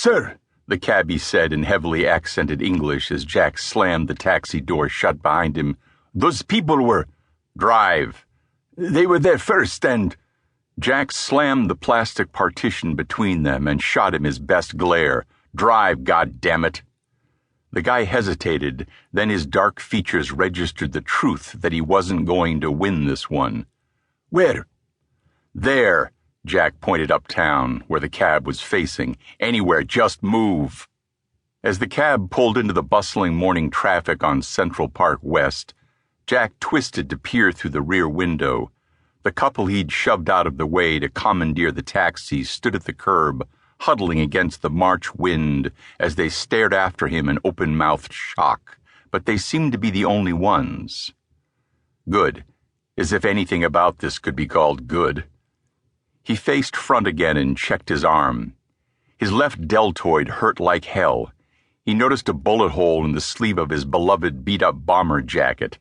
Sir, the cabbie said in heavily accented English as Jack slammed the taxi door shut behind him. Those people were... Drive. They were there first and... Jack slammed the plastic partition between them and shot him his best glare. Drive, goddammit. The guy hesitated, then his dark features registered the truth that he wasn't going to win this one. Where? There, Jack pointed uptown, where the cab was facing. Anywhere, just move. As the cab pulled into the bustling morning traffic on Central Park West, Jack twisted to peer through the rear window. The couple he'd shoved out of the way to commandeer the taxi stood at the curb, huddling against the March wind as they stared after him in open-mouthed shock, but they seemed to be the only ones. Good, as if anything about this could be called good. He faced front again and checked his arm. His left deltoid hurt like hell. He noticed a bullet hole in the sleeve of his beloved beat-up bomber jacket.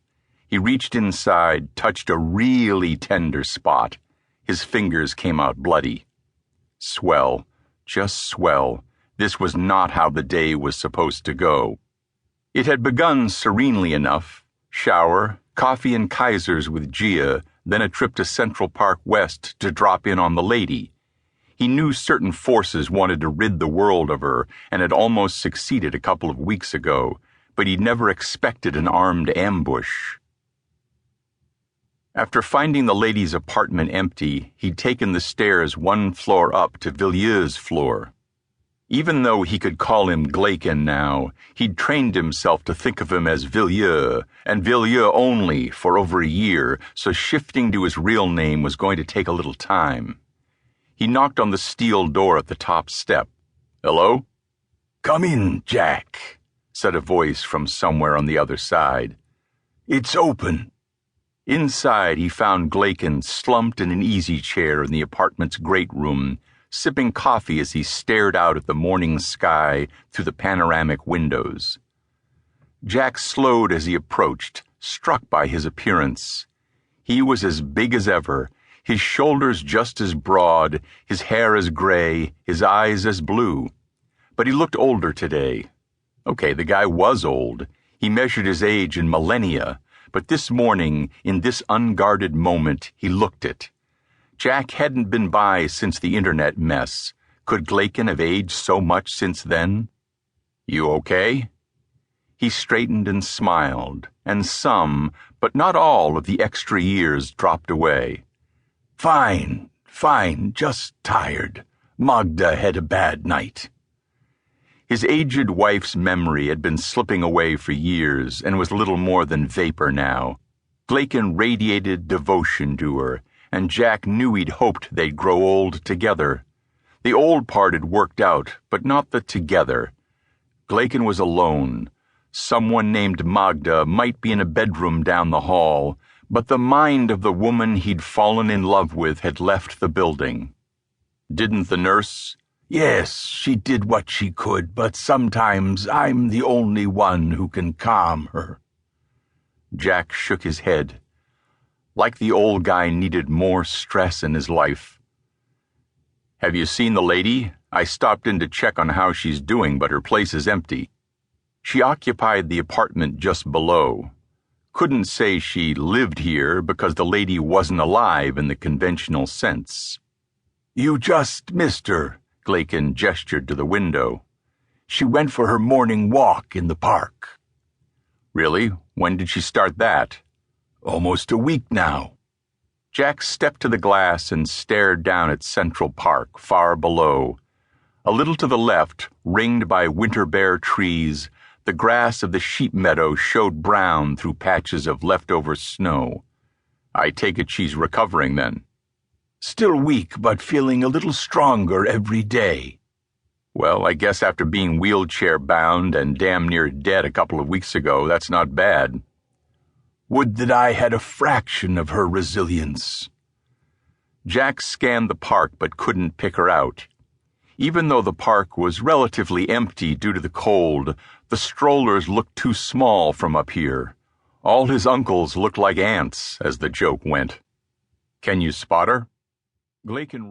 He reached inside, touched a really tender spot. His fingers came out bloody. Swell. Just swell. This was not how the day was supposed to go. It had begun serenely enough. Shower, coffee and Kaisers with Gia, then a trip to Central Park West to drop in on the lady. He knew certain forces wanted to rid the world of her and had almost succeeded a couple of weeks ago, but he'd never expected an armed ambush. After finding the lady's apartment empty, he'd taken the stairs one floor up to Villiers' floor. Even though he could call him Glaeken now, he'd trained himself to think of him as Villiers, and Villiers only, for over a year, so shifting to his real name was going to take a little time. He knocked on the steel door at the top step. Hello? Come in, Jack, said a voice from somewhere on the other side. It's open. Inside, he found Glaeken slumped in an easy chair in the apartment's great room, sipping coffee as he stared out at the morning sky through the panoramic windows. Jack slowed as he approached, struck by his appearance. He was as big as ever, his shoulders just as broad, his hair as gray, his eyes as blue. But he looked older today. Okay, the guy was old. He measured his age in millennia. But this morning, in this unguarded moment, he looked it. Jack hadn't been by since the internet mess. Could Glaeken have aged so much since then? You okay? He straightened and smiled, and some, but not all, of the extra years dropped away. Fine, just tired. Magda had a bad night. His aged wife's memory had been slipping away for years and was little more than vapor now. Glaeken radiated devotion to her, and Jack knew he'd hoped they'd grow old together. The old part had worked out, but not the together. Glaeken was alone. Someone named Magda might be in a bedroom down the hall, but the mind of the woman he'd fallen in love with had left the building. Didn't the nurse... Yes, she did what she could, but sometimes I'm the only one who can calm her. Jack shook his head. Like the old guy needed more stress in his life. Have you seen the lady? I stopped in to check on how she's doing, but her place is empty. She occupied the apartment just below. Couldn't say she lived here because the lady wasn't alive in the conventional sense. You just missed her. Glaeken gestured to the window. She went for her morning walk in the park. Really? When did she start that? Almost a week now. Jack stepped to the glass and stared down at Central Park, far below. A little to the left, ringed by winter bare trees, the grass of the sheep meadow showed brown through patches of leftover snow. I take it she's recovering then. Still weak, but feeling a little stronger every day. Well, I guess after being wheelchair-bound and damn near dead a couple of weeks ago, that's not bad. Would that I had a fraction of her resilience. Jack scanned the park but couldn't pick her out. Even though the park was relatively empty due to the cold, the strollers looked too small from up here. All his uncles looked like ants, as the joke went. Can you spot her? Glaeken